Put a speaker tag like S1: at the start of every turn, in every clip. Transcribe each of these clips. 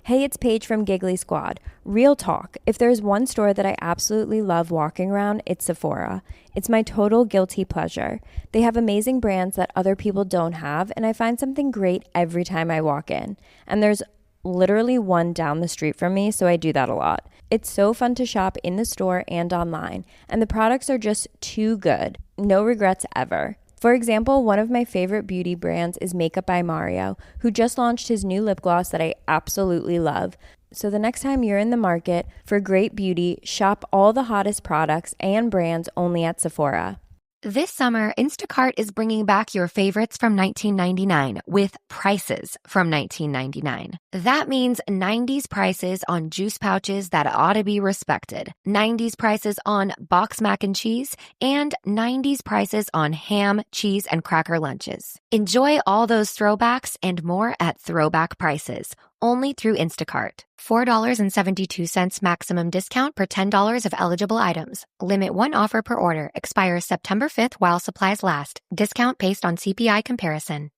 S1: Hey, it's Paige from Giggly Squad. Real talk. If there's one store that I absolutely love walking around, it's Sephora. It's my total guilty pleasure. They have amazing brands that other people don't have, and I find something great every time I walk in. And there's literally one down the street from me, so I do that a lot. It's so fun to shop in the store and online, and the products are just too good. No regrets ever. For example, one of my favorite beauty brands is Makeup by Mario, who just launched his new lip gloss that I absolutely love. So the next time you're in the market for great beauty, shop all the hottest products and brands only at Sephora.
S2: This summer, Instacart is bringing back your favorites from 1999 with prices from 1999. That means 90s prices on juice pouches that ought to be respected, 90s prices on box mac and cheese, and 90s prices on ham, cheese, and cracker lunches. Enjoy all those throwbacks and more at throwback prices, only through Instacart. $4.72 maximum discount per $10 of eligible items. Limit one offer per order. Expires September 5th while supplies last. Discount based on CPI comparison.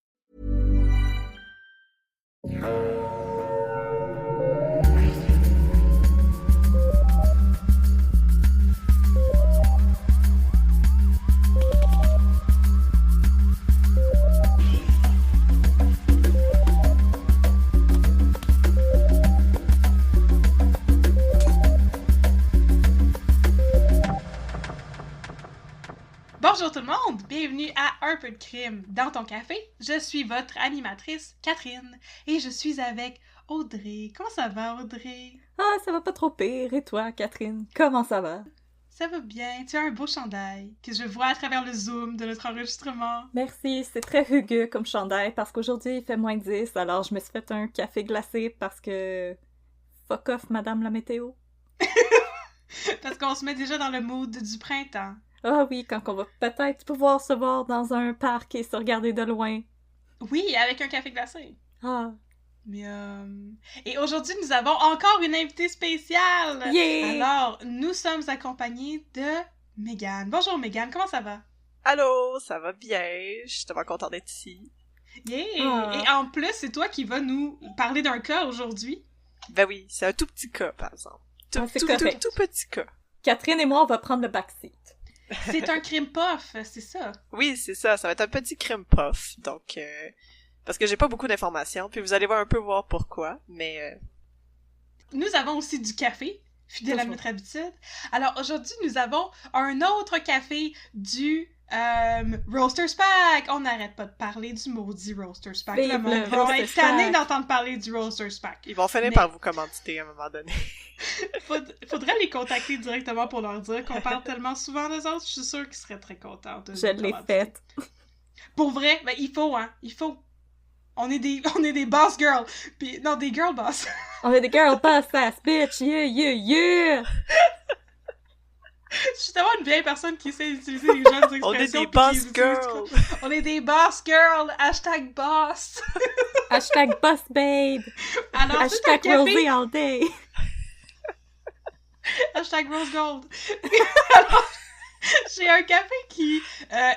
S3: Bonjour tout le monde, bienvenue à Un peu de crime dans ton café. Je suis votre animatrice Catherine et je suis avec Audrey. Comment ça va, Audrey?
S4: Ah, ça va pas trop pire. Et toi, Catherine, comment ça va?
S3: Ça va bien, tu as un beau chandail que je vois à travers le zoom de notre enregistrement.
S4: Merci, c'est très rugueux comme chandail parce qu'aujourd'hui il fait moins 10, alors je me suis fait un café glacé parce que... Fuck off, madame la météo.
S3: Parce qu'on se met déjà dans le mood du printemps.
S4: Ah oui, quand on va peut-être pouvoir se voir dans un parc et se regarder de loin.
S3: Oui, avec un café glacé.
S4: Ah.
S3: Mais Et aujourd'hui, nous avons encore une invitée spéciale!
S4: Yeah!
S3: Alors, nous sommes accompagnés de Mégane. Bonjour Mégane, comment ça va?
S5: Allô, ça va bien? Je suis tellement contente d'être ici.
S3: Yeah!
S4: Ah.
S3: Et en plus, c'est toi qui vas nous parler d'un cas aujourd'hui.
S5: Ben oui, c'est un tout petit cas, par exemple. Tout petit cas.
S4: Catherine et moi, on va prendre le backseat.
S3: C'est un crime puff, c'est ça?
S5: Oui, c'est ça. Ça va être un petit crime puff. Donc, parce que j'ai pas beaucoup d'informations, puis vous allez voir un peu voir pourquoi, mais...
S3: Nous avons aussi du café, fidèle à notre habitude. Alors, aujourd'hui, nous avons un autre café du Roasters Pack. On n'arrête pas de parler du maudit Roasters Pack. Le monde va être tanné d'entendre parler du Roasters Pack.
S5: Ils vont finir par vous commanditer à un moment donné.
S3: Faudrait les contacter directement pour leur dire qu'on parle tellement souvent d'eux autres. Je suis sûre qu'ils seraient très contents de
S4: Je l'ai faite.
S3: Pour vrai, ben il faut, hein. Il faut. On est des boss girls. Puis, non, des girl boss.
S4: On est des girl boss ass bitch, yeah, yeah, yeah!
S3: Je suis tellement une vieille personne qui sait utiliser les jeunes expressions.
S5: On est des boss girls!
S3: On est des boss girls! Hashtag boss!
S4: Hashtag boss babe!
S3: Alors,
S4: hashtag Rosie all day!
S3: Hashtag Rose Gold! Alors, j'ai un café qui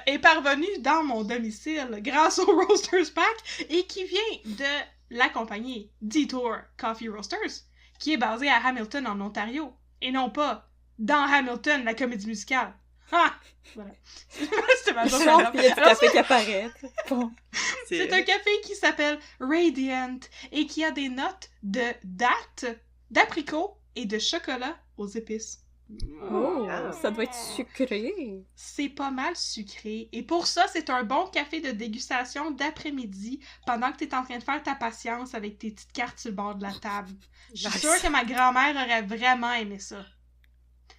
S3: est parvenu dans mon domicile grâce au Roasters Pack et qui vient de la compagnie Detour Coffee Roasters, qui est basée à Hamilton, en Ontario, et non pas dans Hamilton, la comédie musicale. Ah! Voilà. C'était ma joke.
S4: Genre, il y a du café qui apparaît. Bon.
S3: C'est un café qui s'appelle Radiant et qui a des notes de date, d'apricot et de chocolat aux épices.
S4: Oh, ça doit être sucré.
S3: C'est pas mal sucré. Et pour ça, c'est un bon café de dégustation d'après-midi pendant que t'es en train de faire ta patience avec tes petites cartes sur le bord de la table. Je suis sûre que ma grand-mère aurait vraiment aimé ça.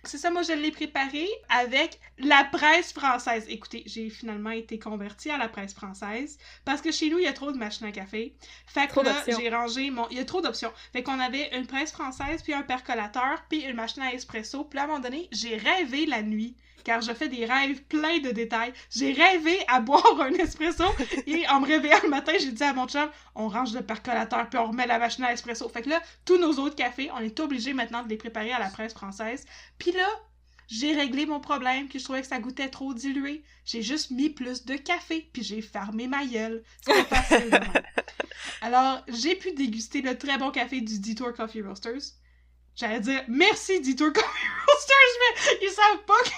S3: C'est ça, moi je l'ai préparé avec la presse française. Écoutez, j'ai finalement été convertie à la presse française parce que chez nous, il y a trop de machines à café. Fait que là, j'ai rangé mon... Il y a trop d'options. Fait qu'on avait une presse française, puis un percolateur, puis une machine à espresso. Puis là, à un moment donné, j'ai rêvé la nuit, car je fais des rêves pleins de détails. J'ai rêvé à boire un espresso, et en me réveillant le matin, j'ai dit à mon chum, on range le percolateur, puis on remet la machine à espresso. Fait que là, tous nos autres cafés, on est obligés maintenant de les préparer à la presse française. Puis là, j'ai réglé mon problème, que je trouvais que ça goûtait trop dilué. J'ai juste mis plus de café, puis j'ai fermé ma gueule. C'est pas facile, vraiment. Alors, j'ai pu déguster le très bon café du Detour Coffee Roasters. J'allais dire merci Detour Coffee Roasters, mais ils savent pas que...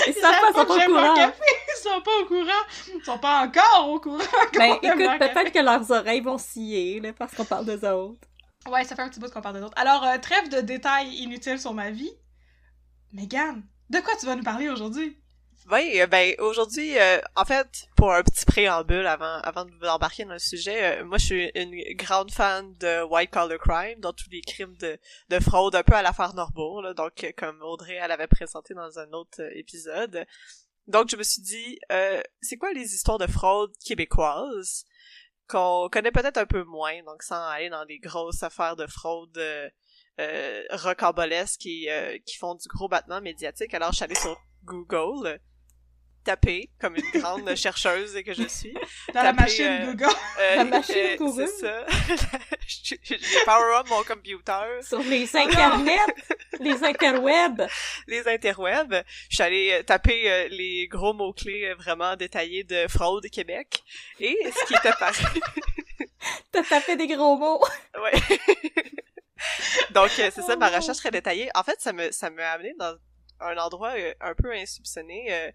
S4: Ils savent pas
S3: que j'aime
S4: au
S3: leur
S4: courant.
S3: café. Ils sont pas au courant. Ils sont pas encore au courant.
S4: Ben,
S3: qu'on aime leur
S4: écoute, peut-être
S3: café.
S4: que leurs oreilles vont scier, là, parce qu'on parle d'eux autres.
S3: Ouais, ça fait un petit bout qu'on parle d'autres. Alors, trêve de détails inutiles sur ma vie. Megan, de quoi tu vas nous parler aujourd'hui?
S5: Oui, ben aujourd'hui, en fait, pour un petit préambule avant de vous embarquer dans le sujet, moi je suis une grande fan de white collar crime, dans tous les crimes de fraude, un peu à l'affaire Norbourg, là, donc comme Audrey elle avait présenté dans un autre épisode. Donc je me suis dit, c'est quoi les histoires de fraude québécoises qu'on connaît peut-être un peu moins, donc sans aller dans des grosses affaires de fraude rocambolesques et qui font du gros battement médiatique. Alors je suis allée sur Google, taper comme une grande chercheuse que je suis.
S3: Dans la
S5: Taper,
S3: machine Google.
S4: La machine Google.
S5: C'est ça. J'ai power up mon computer.
S4: Sur les internets, les interwebs.
S5: Les interwebs. Je suis allée taper les gros mots-clés vraiment détaillés de fraude Québec. Et ce qui est apparu...
S4: T'as tapé des gros mots.
S5: Ouais. Donc, c'est ça, ma recherche très détaillée. En fait, ça m'a amené dans un endroit un peu insoupçonné.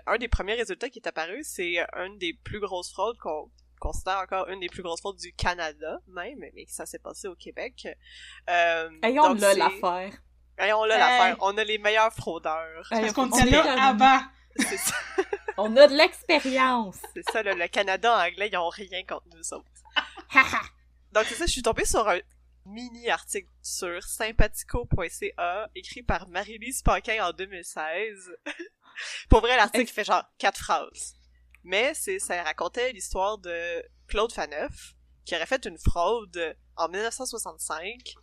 S5: Un des premiers résultats qui est apparu, c'est une des plus grosses fraudes qu'on considère encore une des plus grosses fraudes du Canada, même, mais que ça s'est passé au Québec.
S4: Ayons
S5: donc
S4: là
S5: c'est-
S4: l'affaire.
S5: Ayons là
S3: Hey.
S5: l'affaire. On a les meilleurs fraudeurs.
S4: Hey,
S3: Parce qu'on
S4: on
S3: était
S4: est
S3: là avant.
S5: C'est ça,
S4: On a de l'expérience.
S5: c'est ça le Canada anglais, ils ont rien contre nous autres.
S4: Haha.
S5: Donc c'est ça, je suis tombée sur un mini-article sur sympathico.ca écrit par Marie-Lise Paquin en 2016. Pour vrai, l'article fait genre 4 phrases. Mais ça racontait l'histoire de Claude Faneuf, qui aurait fait une fraude en 1965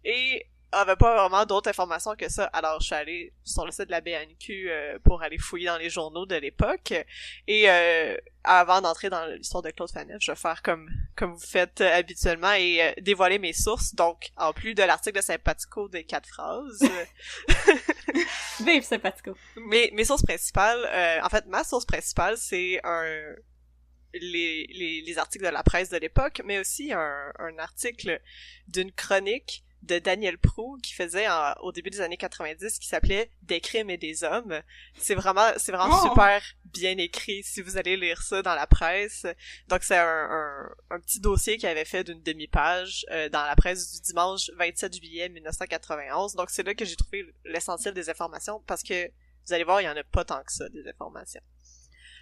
S5: et avait pas vraiment d'autres informations que ça. Alors, je suis allée sur le site de la BNQ pour aller fouiller dans les journaux de l'époque. Et avant d'entrer dans l'histoire de Claude Faneuf, je vais faire comme vous faites habituellement et dévoiler mes sources. Donc, en plus de l'article de Sympathico des 4 phrases,
S4: Vive Sympathico.
S5: mes sources principales, en fait, ma source principale, c'est les articles de la presse de l'époque, mais aussi un article d'une chronique de Daniel Proulx qui faisait au début des années 90 qui s'appelait Des crimes et des hommes. C'est vraiment
S3: Oh!
S5: super bien écrit si vous allez lire ça dans la presse. Donc c'est un petit dossier qu'il avait fait d'une demi-page dans la presse du dimanche 27 juillet 1991. Donc c'est là que j'ai trouvé l'essentiel des informations parce que vous allez voir, il y en a pas tant que ça des informations.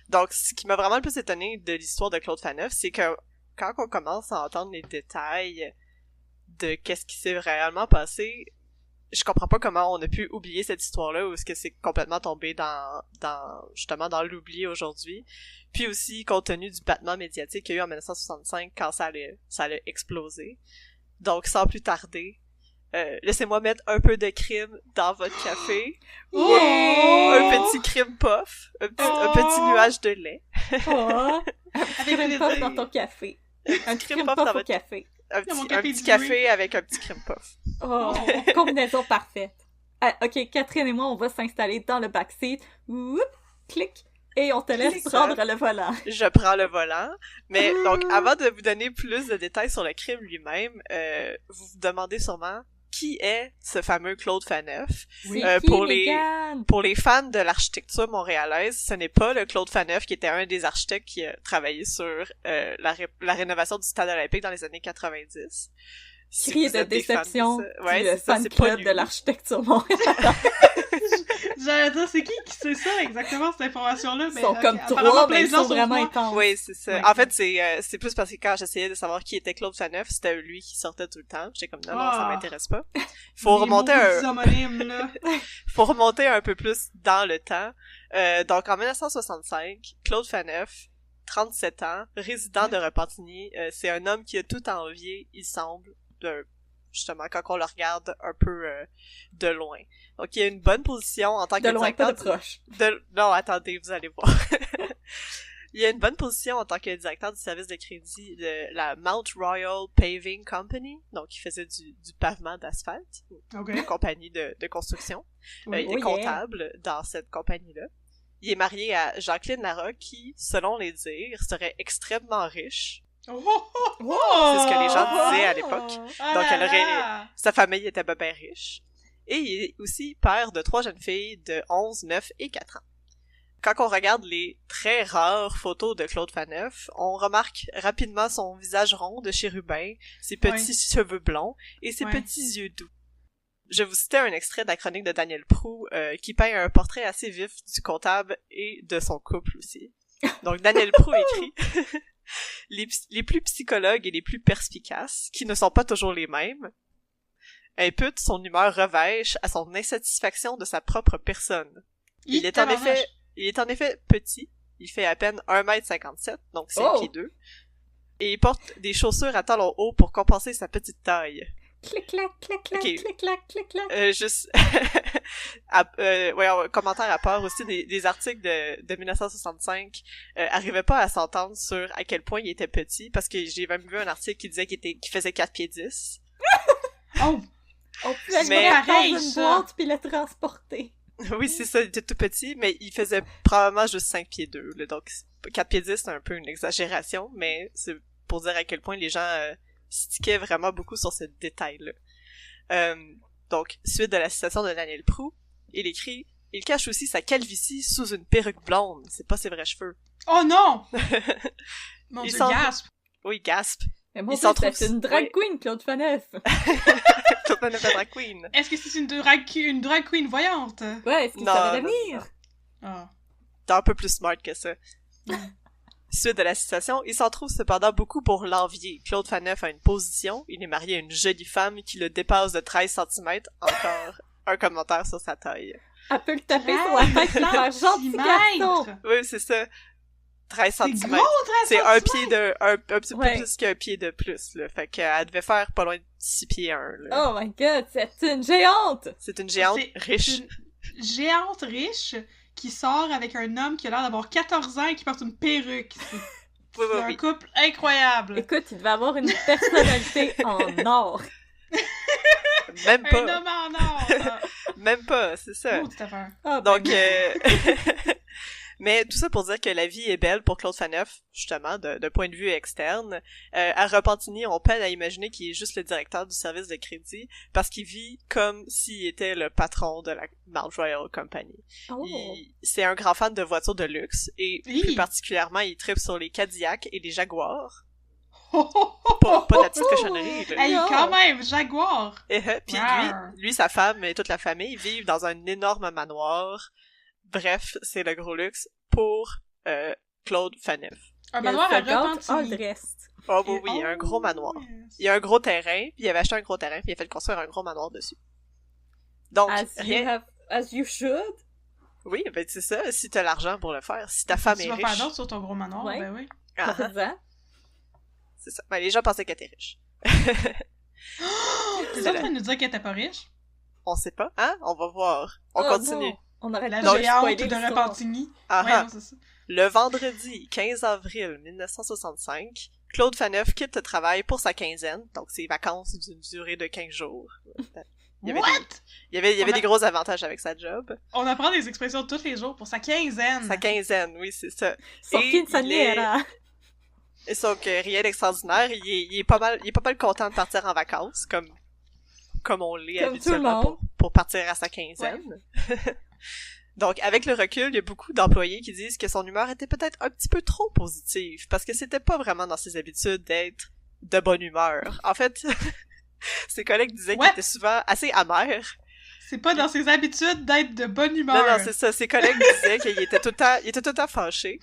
S5: Donc ce qui m'a vraiment le plus étonné de l'histoire de Claude Faneuf, c'est que quand on commence à entendre les détails de qu'est-ce qui s'est réellement passé, je comprends pas comment on a pu oublier cette histoire-là ou est-ce que c'est complètement tombé justement dans l'oubli aujourd'hui. Puis aussi, compte tenu du battement médiatique qu'il y a eu en 1965 quand ça allait exploser. Donc, sans plus tarder, laissez-moi mettre un peu de crime dans votre café.
S3: Oh!
S5: Un petit crime puff. Un petit nuage de lait.
S4: Oh. Un
S3: Avec
S4: crème puff
S3: plaisir.
S4: dans ton café. Un
S5: crème
S4: crème
S5: puff
S4: puff
S5: dans
S4: au
S5: votre-
S4: café.
S5: Un
S3: Dans mon
S5: petit
S3: café dilué.
S5: café avec un petit crime puff.
S4: Oh, combinaison parfaite. Ah, ok, Catherine et moi, on va s'installer dans le backseat. Oup, clic. Et on te laisse
S5: Clic.
S4: prendre le volant.
S5: Je prends le volant. Mais donc, avant de vous donner plus de détails sur le crime lui-même, vous vous demandez sûrement qui est ce fameux Claude Faneuf.
S4: C'est qui,
S5: pour les-
S4: Mégane?
S5: Pour les fans de l'architecture montréalaise, ce n'est pas le Claude Faneuf qui était un des architectes qui a travaillé sur la rénovation du stade olympique dans les années 90. Si
S4: Cri
S5: vous
S4: de
S5: êtes des fans de
S4: déception
S5: ça- ouais,
S4: du
S5: c'est ça,
S4: fan
S5: c'est pas
S4: club
S5: lui.
S4: de l'architecture Montréal.
S3: J'allais dire, c'est qui sait ça exactement, cette information-là?
S4: Ils sont
S3: ok,
S4: comme
S3: apparemment,
S4: trois,
S3: plein
S4: mais
S3: de
S4: ils
S3: gens
S4: sont vraiment
S3: moi.
S4: intenses.
S5: Oui, c'est ça.
S3: Ouais.
S5: En fait, c'est plus parce que quand j'essayais de savoir qui était Claude Faneuf, c'était lui qui sortait tout le temps. J'étais comme, non, ça
S3: Ah.
S5: m'intéresse pas. Faut
S3: Les
S5: remonter
S3: maudits homonymes, là.
S5: faut remonter un peu plus dans le temps. Donc, en 1965, Claude Faneuf, 37 ans, résident de Repentigny, c'est un homme qui a tout envié, il semble, justement, quand on le regarde un peu de loin. Donc, il a une bonne position en tant que
S4: De loin, pas
S5: directeur
S4: de proche.
S5: Non, attendez, vous allez voir. Il a une bonne position en tant que directeur du service de crédit de la Mount Royal Paving Company. Donc, il faisait du pavement d'asphalte. Une compagnie de construction. Il est comptable dans cette compagnie-là. Il est marié à Jacqueline Larocque qui, selon les dires, serait extrêmement riche. C'est ce que les gens disaient à l'époque. Donc, sa famille était bien riche. Et il est aussi père de 3 jeunes filles de 11, 9 et 4 ans. Quand on regarde les très rares photos de Claude Phaneuf, on remarque rapidement son visage rond de chérubin, ses petits cheveux blonds et ses petits yeux doux. Je vous citais un extrait de la chronique de Daniel Proulx qui peint un portrait assez vif du comptable et de son couple aussi. Donc Daniel Proulx écrit les plus psychologues et les plus perspicaces, qui ne sont pas toujours les mêmes, imputent son humeur revêche à son insatisfaction de sa propre personne. Il est en effet petit, il fait à peine 1m57, donc 5 pieds 2, et il porte des chaussures à talons hauts pour compenser sa petite taille.
S4: Clic-clac, clic-clac, clic-clac, clic-clac.
S5: Juste... commentaire à part aussi, des articles de 1965 arrivaient pas à s'entendre sur à quel point il était petit, parce que j'ai même vu un article qui disait qu'il faisait 4 pieds 10.
S4: On pouvait le mettre dans une boîte puis le transporter.
S5: Oui, c'est ça, il était tout petit, mais il faisait probablement juste 5 pieds 2, là, donc 4 pieds 10, c'est un peu une exagération, mais c'est pour dire à quel point les gens stiquaient vraiment beaucoup sur ce détail-là. Donc, suite de la citation de Daniel Proulx, il écrit « Il cache aussi sa calvitie sous une perruque blonde, c'est pas ses vrais cheveux. »
S3: Oh non! Mon Dieu, gasp!
S5: Oui, gasp.
S4: Mais mon Dieu, c'est une drag queen, Claude Phaneuf!
S5: Claude Phaneuf est drag queen.
S3: Est-ce que c'est une drag queen voyante?
S4: Ouais, est-ce que ça va l'avenir?
S5: T'es un peu plus smart que ça. Suite de la citation, il s'en trouve cependant beaucoup pour l'envier. Claude Phaneuf a une position, il est marié à une jolie femme qui le dépasse de 13 cm, encore un commentaire sur sa taille.
S4: Elle peut le taper sur la tête et faire gentil garçon!
S5: Oui, c'est ça. 13 cm.
S3: C'est gros, 13
S5: C'est un petit peu plus qu'un pied de plus, là. Fait qu'elle devait faire pas loin de 6 pieds 1, là.
S4: Oh my god, c'est une géante!
S5: C'est une géante riche.
S3: Une géante riche qui sort avec un homme qui a l'air d'avoir 14 ans et qui porte une perruque. C'est un couple incroyable.
S4: Écoute, il devait avoir une personnalité en or.
S5: Même pas.
S3: Un homme en or.
S5: Même pas, c'est ça.
S3: Oh, cette affaire.
S5: Donc, mais tout ça pour dire que la vie est belle pour Claude Phaneuf, justement, d'un point de vue externe. À Repentigny, on peine à imaginer qu'il est juste le directeur du service de crédit, parce qu'il vit comme s'il était le patron de la Mount Royal Company. C'est un grand fan de voitures de luxe, et plus particulièrement, il tripe sur les Cadillacs et les Jaguars. Pas de la petite cochonnerie, là.
S3: Hey, quand même, Jaguar!
S5: Puis lui, sa femme et toute la famille vivent dans un énorme manoir. Bref, c'est le gros luxe pour Claude Phaneuf.
S3: Un manoir à Repentigny.
S5: Oh oui, un gros manoir. Il y a un gros terrain, puis il avait acheté un gros terrain, puis il a fait construire un gros manoir dessus. Donc,
S4: as you should.
S5: Oui, ben c'est ça, si t'as l'argent pour le faire, si ta femme est riche.
S3: Tu vas faire d'autres sur ton gros manoir, ben oui.
S5: C'est ça. Ben, les gens pensaient qu'elle était riche.
S3: T'es en train de nous dire qu'elle était pas riche?
S5: On sait pas, hein? On va voir. On continue.
S4: On aurait
S3: la géante de Repentigny. Ouais, non, c'est ça.
S5: Le vendredi 15 avril 1965, Claude Phaneuf quitte le travail pour sa quinzaine, donc ses vacances d'une durée de 15 jours. Il y avait des gros avantages avec sa job.
S3: On apprend des expressions tous les jours pour sa quinzaine.
S5: Sa quinzaine, oui, c'est ça.
S4: Son quinceañera.
S5: Et donc, rien d'extraordinaire. Il est pas mal content de partir en vacances, comme on l'est habituellement pour partir à sa quinzaine. Ouais. Donc, avec le recul, il y a beaucoup d'employés qui disent que son humeur était peut-être un petit peu trop positive, parce que c'était pas vraiment dans ses habitudes d'être de bonne humeur. En fait, ses collègues disaient qu'il était souvent assez amer.
S3: C'est pas dans ses habitudes d'être de bonne humeur.
S5: Non, c'est ça. Ses collègues disaient qu'il était tout le temps fâché.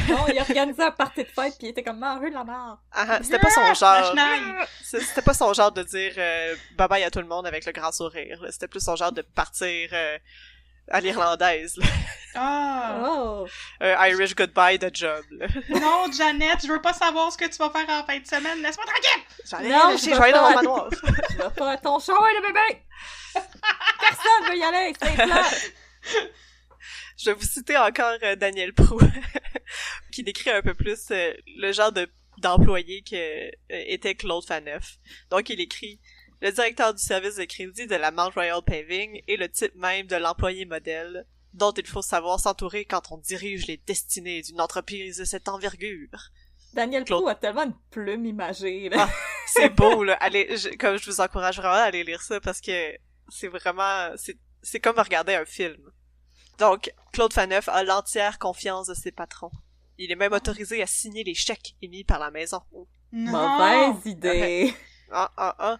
S4: Non, il organisait un party de fête pis il était comme manger la merde.
S5: C'était pas son genre. C'était pas son genre de dire bye bye à tout le monde avec le grand sourire. C'était plus son genre de partir à l'irlandaise. Irish goodbye de job. Là.
S3: Non, Janet, je veux pas savoir ce que tu vas faire en fin de semaine. Laisse-moi tranquille!
S5: Je vais aller dans mon manoir.
S4: Tu vas faire ton shower de bébé! Personne veut y aller, c'est plat!
S5: Je vais vous citer encore Daniel Prou, qui décrit un peu plus le genre d'employé que était Claude Faneuf. Donc, il écrit « Le directeur du service de crédit de la Mount Royal Paving est le type même de l'employé modèle dont il faut savoir s'entourer quand on dirige les destinées d'une entreprise de cette envergure. »
S4: Daniel
S5: Claude...
S4: Prou a tellement une plume imagée, là.
S5: Ah, c'est beau, là. Allez, comme je vous encourage vraiment à aller lire ça parce que c'est vraiment... C'est comme regarder un film. Donc, Claude Faneuf a l'entière confiance de ses patrons. Il est même autorisé à signer les chèques émis par la maison.
S4: Mauvaise idée!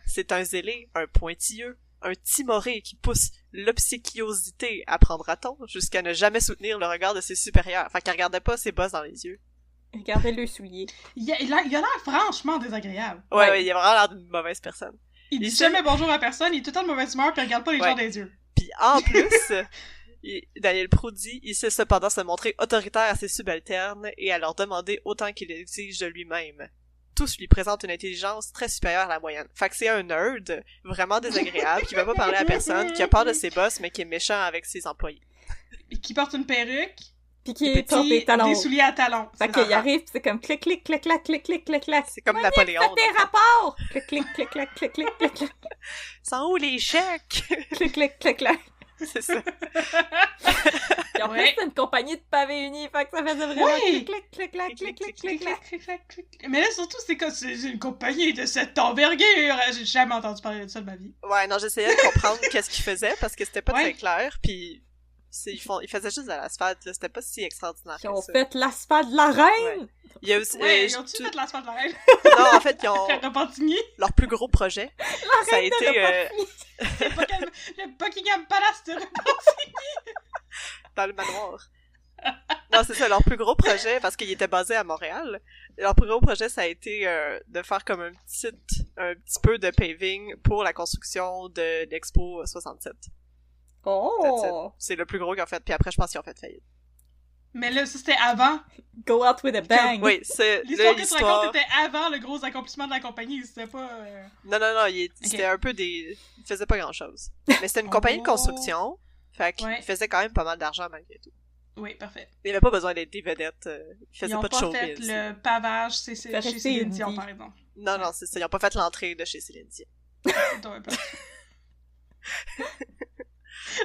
S5: C'est un zélé, un pointilleux, un timoré qui pousse l'obséquiosité, apprendra-t-on, jusqu'à ne jamais soutenir le regard de ses supérieurs. Enfin, qu'il regardait pas ses bosses dans les yeux.
S4: Regardez le soulier.
S3: Il a l'air franchement désagréable.
S5: Ouais, il a vraiment l'air d'une mauvaise personne.
S3: Il dit jamais bonjour à personne, il est tout le temps de mauvaise humeur, puis il regarde pas les gens dans les yeux.
S5: Puis en plus, Daniel Prou dit, il sait cependant se montrer autoritaire à ses subalternes et à leur demander autant qu'il exige de lui-même. Tous lui présentent une intelligence très supérieure à la moyenne. Fait que c'est un nerd vraiment désagréable, qui veut pas parler à personne, qui a peur de ses boss, mais qui est méchant avec ses employés.
S3: Et qui porte une perruque.
S4: Pis qui porte des talons.
S3: Des souliers à talons.
S4: Fait qu'il arrive, pis c'est comme clic, clic, clic, clac, clic, clic, clic, clac.
S5: C'est comme Napoléon.
S4: Faites des rapports! Clic, clic, clic, clac, clic, clic, clic, clac.
S5: Sont où les chèques?
S4: Clic, clic, clic, clac.
S5: C'est ça.
S4: Et en plus, c'est une compagnie de pavés unis, fait que ça faisait vraiment clic, clic, clic, clac, clic, clic, clic, clac.
S3: Mais là, surtout, c'est une compagnie de cette envergure. J'ai jamais entendu parler de ça de ma vie.
S5: Ouais, non, j'essayais de comprendre qu'est-ce qu'ils faisaient, parce que c'était pas très clair, pis ils faisaient juste de l'asphalte, là, c'était pas si extraordinaire.
S4: Ils ont fait l'asphalte de la reine!
S5: Ouais. Il y a aussi,
S3: ils ont-tu fait l'asphalte de la reine?
S5: Non, en fait, ils ont...
S3: Repentigny?
S5: Leur plus gros projet, ça a été...
S3: Le Buckingham Palace de Repentigny!
S5: Dans le manoir. Non, c'est ça, leur plus gros projet, parce qu'il était basé à Montréal, leur plus gros projet, ça a été de faire comme un petit peu de paving pour la construction de l'Expo 67.
S4: Oh!
S5: C'est le plus gros qu'ils ont fait, puis après, je pense qu'ils ont fait faillite.
S3: Mais là, ça, c'était avant.
S4: Go out with a bang!
S5: Oui, c'est...
S3: L'histoire que tu racontes était avant le gros accomplissement de la compagnie, c'était pas...
S5: Non, c'était un peu des... Il faisait pas grand-chose. Mais c'était une compagnie de construction, fait qu'il faisait quand même pas mal d'argent malgré tout.
S3: Oui, parfait.
S5: Il avait pas besoin d'être des vedettes, il faisait pas de showbiz.
S3: Ils ont pas fait le pavage chez Céline Dion, par exemple.
S5: Non, c'est ça, ils ont pas fait l'entrée de chez Céline Dion.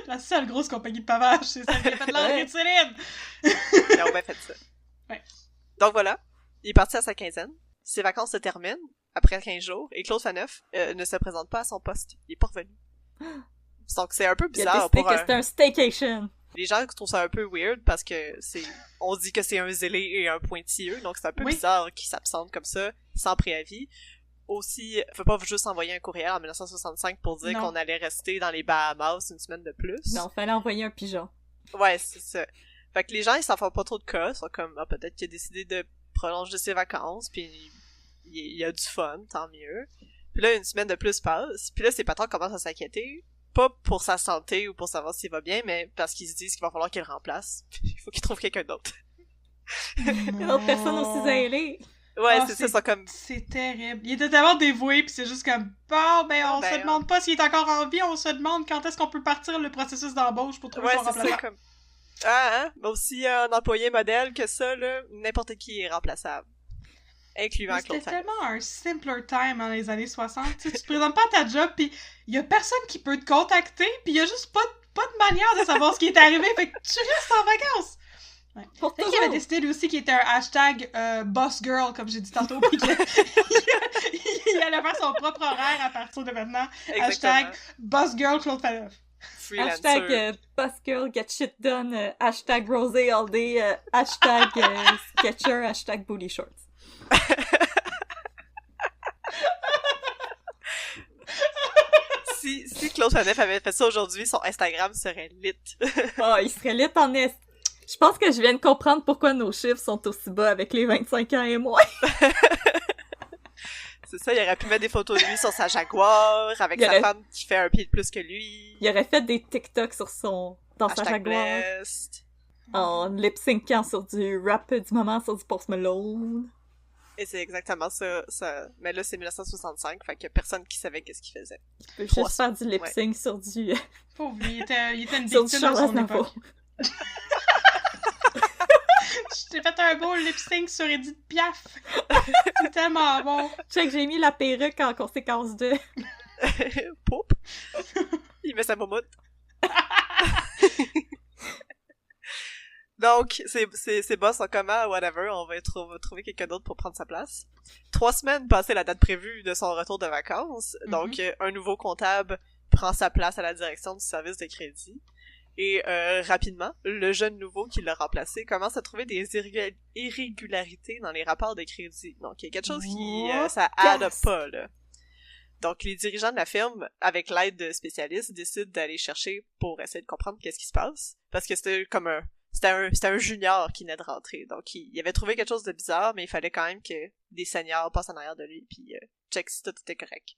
S3: La seule grosse compagnie de pavage, c'est celle qui a fait l'entrée de Céline!
S5: Ils ont bien fait ça.
S3: Ouais.
S5: Donc voilà, il est parti à sa quinzaine, ses vacances se terminent, après 15 jours, et Claude Faneuf ne se présente pas à son poste. Il est pas revenu. Donc c'est un peu bizarre
S4: pour que c'était un staycation.
S5: Les gens trouvent ça un peu weird parce que on dit que c'est un zélé et un pointilleux, donc c'est un peu bizarre qu'il s'absente comme ça, sans préavis. Aussi, faut pas juste envoyer un courriel en 1965 pour dire qu'on allait rester dans les Bahamas une semaine de plus.
S4: Non, fallait envoyer un pigeon.
S5: Ouais, c'est ça. Fait que les gens, ils s'en font pas trop de cas, ils sont comme, peut-être qu'il a décidé de prolonger ses vacances, puis il a du fun, tant mieux. Puis là, une semaine de plus passe, puis là, ses patrons commencent à s'inquiéter, pas pour sa santé ou pour savoir s'il va bien, mais parce qu'ils se disent qu'il va falloir qu'il le remplace. Il faut qu'il trouve quelqu'un d'autre.
S4: Une autre personne aussi zélée.
S5: Ouais, c'est ça, comme...
S3: C'est terrible. Il était tellement dévoué, pis c'est juste comme, on se demande pas s'il est encore en vie, on se demande quand est-ce qu'on peut partir le processus d'embauche pour trouver son remplaçant.
S5: Ça, comme... mais aussi un employé modèle que ça, là, n'importe qui est remplaçable. Incluant Claude Faneuf.
S3: C'était tellement un simpler time dans les années 60. Tu te présentes pas à ta job, pis y a personne qui peut te contacter, pis y a juste pas de manière de savoir ce qui est arrivé, fait que tu restes en vacances. Ouais. Peut-être qu'il avait décidé lui aussi qu'il était un hashtag boss girl, comme j'ai dit tantôt, pis qu'il allait faire son propre horaire à partir de maintenant. Exactement. Hashtag boss girl Claude Faneuf.
S4: Hashtag boss girl get shit done, hashtag rosé all day, hashtag sketcher, hashtag booty shorts.
S5: Si Claude Faneuf avait fait ça aujourd'hui, son Instagram serait lit.
S4: Il serait lit en est. Je pense que je viens de comprendre pourquoi nos chiffres sont aussi bas avec les 25 ans et moins.
S5: C'est ça, il aurait pu mettre des photos de lui sur sa Jaguar, avec sa femme qui fait un pied de plus que lui.
S4: Il aurait fait des TikTok dans sa Jaguar.
S5: Blessed.
S4: En lip-syncant sur du rap du moment, sur du Post Malone.
S5: Et c'est exactement ça. Mais là, c'est 1965, fait qu'il y a personne qui savait qu'est-ce qu'il faisait.
S4: Il peut juste faire du lip-sync sur du...
S3: Pauvre, il était une
S4: sur
S3: victime de son époque. Je t'ai fait un beau lip-sync sur Edith Piaf. C'est tellement bon.
S4: Check, j'ai mis la perruque en conséquence de...
S5: Poup! Il met sa moumoute. Donc, ses boss sont comment, whatever, on va trouver quelqu'un d'autre pour prendre sa place. 3 semaines passées la date prévue de son retour de vacances, donc un nouveau comptable prend sa place à la direction du service de crédit. Et rapidement, le jeune nouveau qui l'a remplacé commence à trouver des irrégularités dans les rapports de crédit. Donc, il y a quelque chose qui... ça add up pas, là. Donc, les dirigeants de la firme, avec l'aide de spécialistes, décident d'aller chercher pour essayer de comprendre qu'est-ce qui se passe. Parce que c'était comme c'était un junior qui venait de rentrer. Donc, il avait trouvé quelque chose de bizarre, mais il fallait quand même que des seniors passent en arrière de lui, puis check si tout était correct.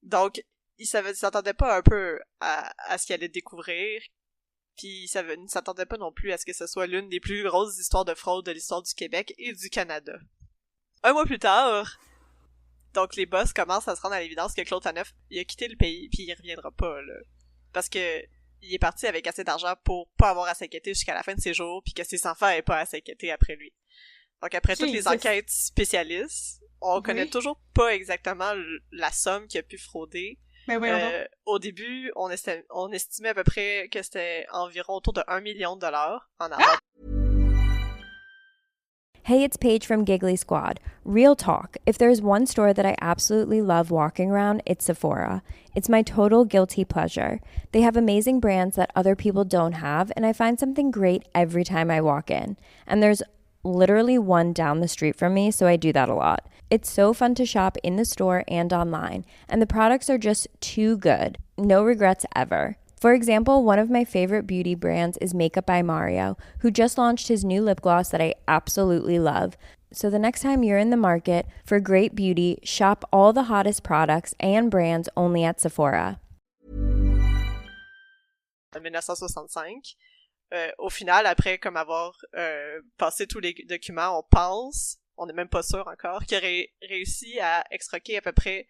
S5: Donc, il s'attendait pas un peu à ce qu'il allait découvrir, puis il ne s'attendait pas non plus à ce que ce soit l'une des plus grosses histoires de fraude de l'histoire du Québec et du Canada. 1 mois plus tard, donc les boss commencent à se rendre à l'évidence que Claude Faneuf, il a quitté le pays, puis il reviendra pas, là. Parce que il est parti avec assez d'argent pour pas avoir à s'inquiéter jusqu'à la fin de ses jours, puis que ses enfants aient pas à s'inquiéter après lui. Donc après toutes les enquêtes spécialistes, on connaît toujours pas exactement la somme qu'il a pu frauder.
S3: Mais
S5: au début, on estimait à peu près que c'était environ autour de 1 million de dollars en argent.
S1: Hey, it's Paige from Giggly Squad. Real talk. If there's one store that I absolutely love walking around, it's Sephora. It's my total guilty pleasure. They have amazing brands that other people don't have, and I find something great every time I walk in. And there's literally one down the street from me, so I do that a lot. It's so fun to shop in the store and online, and the products are just too good. No regrets ever. For example, one of my favorite beauty brands is Makeup by Mario, who just launched his new lip gloss that I absolutely love. So the next time you're in the market for great beauty, shop all the hottest products and brands only at Sephora.
S5: En 1965, au final, après comme avoir passé tous les documents, on n'est même pas sûr encore, qu'il aurait réussi à extroquer à peu près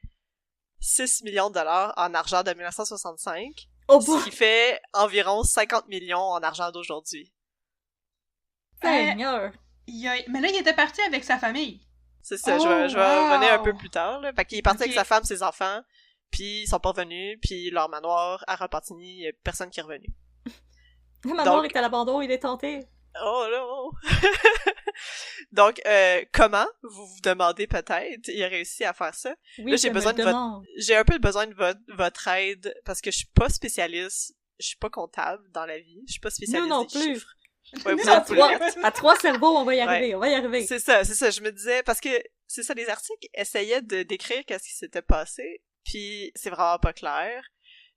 S5: 6 millions de dollars en argent de 1965. Ce qui fait environ 50 millions en argent d'aujourd'hui.
S4: Seigneur!
S3: Mais là, il était parti avec sa famille.
S5: C'est ça, je vais revenir un peu plus tard. Là. Fait qu'il est parti avec sa femme, ses enfants, puis ils sont pas revenus, puis leur manoir à Repentigny, il y a personne qui est revenu.
S4: Le manoir est à l'abandon, il est tenté.
S5: Oh non! Donc, comment, vous vous demandez peut-être, il a réussi à faire ça?
S4: Oui,
S5: là, j'ai un peu besoin de votre aide, parce que je suis pas spécialiste, je suis pas comptable dans la vie, je suis pas spécialiste
S4: non
S5: des
S4: plus.
S5: chiffres. Ouais,
S4: à 3 cerveaux, on va y arriver,
S5: C'est ça, je me disais, parce que, c'est ça, les articles essayaient de décrire qu'est-ce qui s'était passé, puis c'est vraiment pas clair.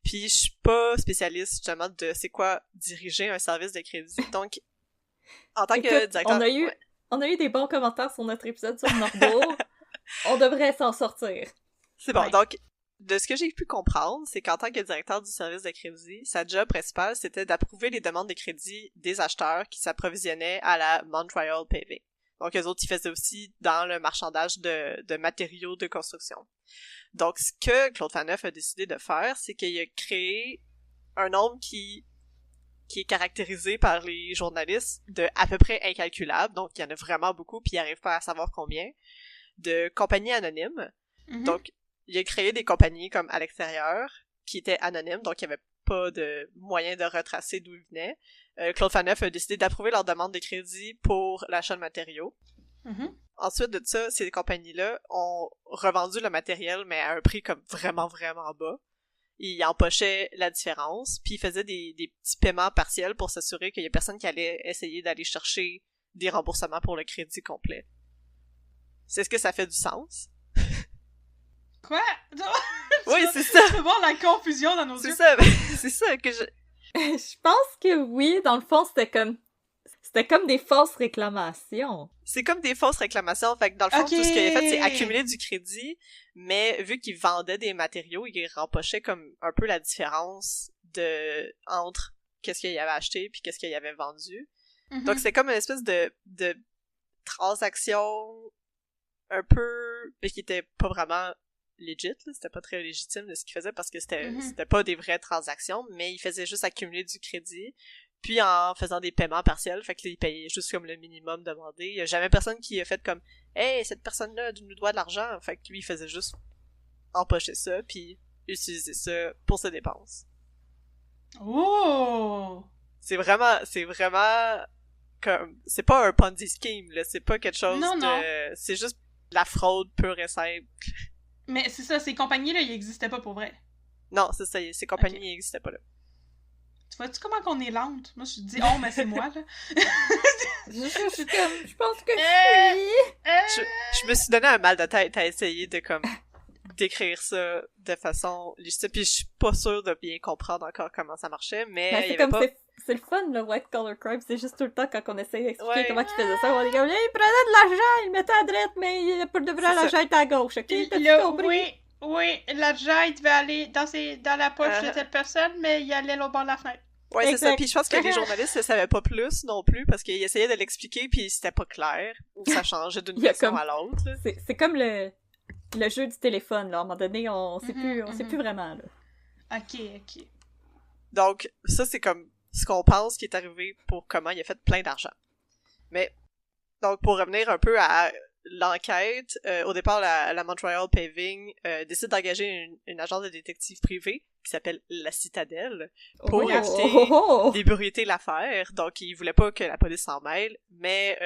S5: Puis je suis pas spécialiste, justement, de c'est quoi diriger un service de crédit. Donc, en tant que directeur...
S4: On a eu des bons commentaires sur notre épisode sur Norbourg. On devrait s'en sortir.
S5: C'est bon. Donc, de ce que j'ai pu comprendre, c'est qu'en tant que directeur du service de crédit, sa job principale, c'était d'approuver les demandes de crédit des acheteurs qui s'approvisionnaient à la Montreal Paving. Donc, eux autres, ils faisaient aussi dans le marchandage de matériaux de construction. Donc, ce que Claude Faneuf a décidé de faire, c'est qu'il a créé un nombre qui est caractérisé par les journalistes de à peu près incalculable, donc il y en a vraiment beaucoup, puis ils n'arrivent pas à savoir combien, de compagnies anonymes. Donc, il a créé des compagnies comme à l'extérieur, qui étaient anonymes, donc il n'y avait pas de moyen de retracer d'où ils venaient. Claude Faneuf a décidé d'approuver leur demande de crédit pour l'achat de matériaux. Ensuite de ça, ces compagnies-là ont revendu le matériel, mais à un prix comme vraiment, vraiment bas. Ils empochaient la différence, puis ils faisaient des petits paiements partiels pour s'assurer qu'il y a personne qui allait essayer d'aller chercher des remboursements pour le crédit complet. C'est ce que ça fait du sens?
S3: Quoi?
S5: Oui, c'est ça!
S3: Tu peux voir la confusion dans nos yeux.
S5: C'est ça que je...
S4: Je pense que oui, dans le fond, c'était comme des fausses réclamations.
S5: C'est comme des fausses réclamations. Fait que dans le fond, tout ce qu'il a fait, c'est accumuler du crédit, mais vu qu'il vendait des matériaux, il rempochait comme un peu la différence entre qu'est-ce qu'il avait acheté puis qu'est-ce qu'il avait vendu. Donc c'est comme une espèce de transaction un peu... mais qui était pas vraiment legit, là. C'était pas très légitime de ce qu'il faisait parce que c'était pas des vraies transactions, mais il faisait juste accumuler du crédit. puis en faisant des paiements partiels, fait qu'il payait juste comme le minimum demandé. Il y a jamais personne qui a fait comme « Hey, cette personne-là nous doit de l'argent », fait que lui, il faisait juste empocher ça, puis utiliser ça pour ses dépenses.
S3: Oh!
S5: C'est vraiment comme, c'est pas un Ponzi scheme, là, c'est pas quelque chose
S3: Non.
S5: c'est juste la fraude pure et simple.
S3: Mais c'est ça, ces compagnies-là, ils existaient pas pour vrai.
S5: Non, c'est ça, ces compagnies n'existaient pas là.
S3: Tu vois-tu comment qu'on est lente? Moi, je te dis, oh, mais c'est moi, là.
S4: Je pense que
S5: Je me suis donné un mal de tête à essayer de, comme, décrire ça de façon légitime, puis je suis pas sûre de bien comprendre encore comment ça marchait, mais
S4: c'est
S5: il y
S4: comme
S5: avait pas...
S4: c'est le fun, le white collar crime, c'est juste tout le temps quand on essaie d'expliquer
S5: Ouais.
S4: comment ils faisaient ça, on est comme, il prenait de l'argent, il mettait à droite, mais il pour de vrai
S5: C'est
S4: l'argent était à gauche, ok? T'as-tu
S3: Là,
S4: compris?
S3: oui, l'argent, il devait aller dans la poche de cette personne, mais il allait au bord de la fenêtre.
S5: Ouais, c'est ça,
S4: Exact.
S5: puis je pense que les journalistes ne savaient pas plus non plus, parce qu'ils essayaient de l'expliquer, puis c'était pas clair, ou ça changeait d'une
S4: Il y a
S5: version
S4: comme-
S5: à l'autre, là.
S4: C'est comme le jeu du téléphone, là, à un moment donné, on sait
S3: Mhm,
S4: plus vraiment, là.
S3: Ok.
S5: Donc, ça, c'est comme ce qu'on pense qui est arrivé pour comment il a fait plein d'argent. Mais, donc, pour revenir un peu à l'enquête, au départ, la Montreal Paving décide d'engager une agence de détective privé qui s'appelle La Citadelle pour débruiter l'affaire. Donc, ils voulaient pas que la police s'en mêle, mais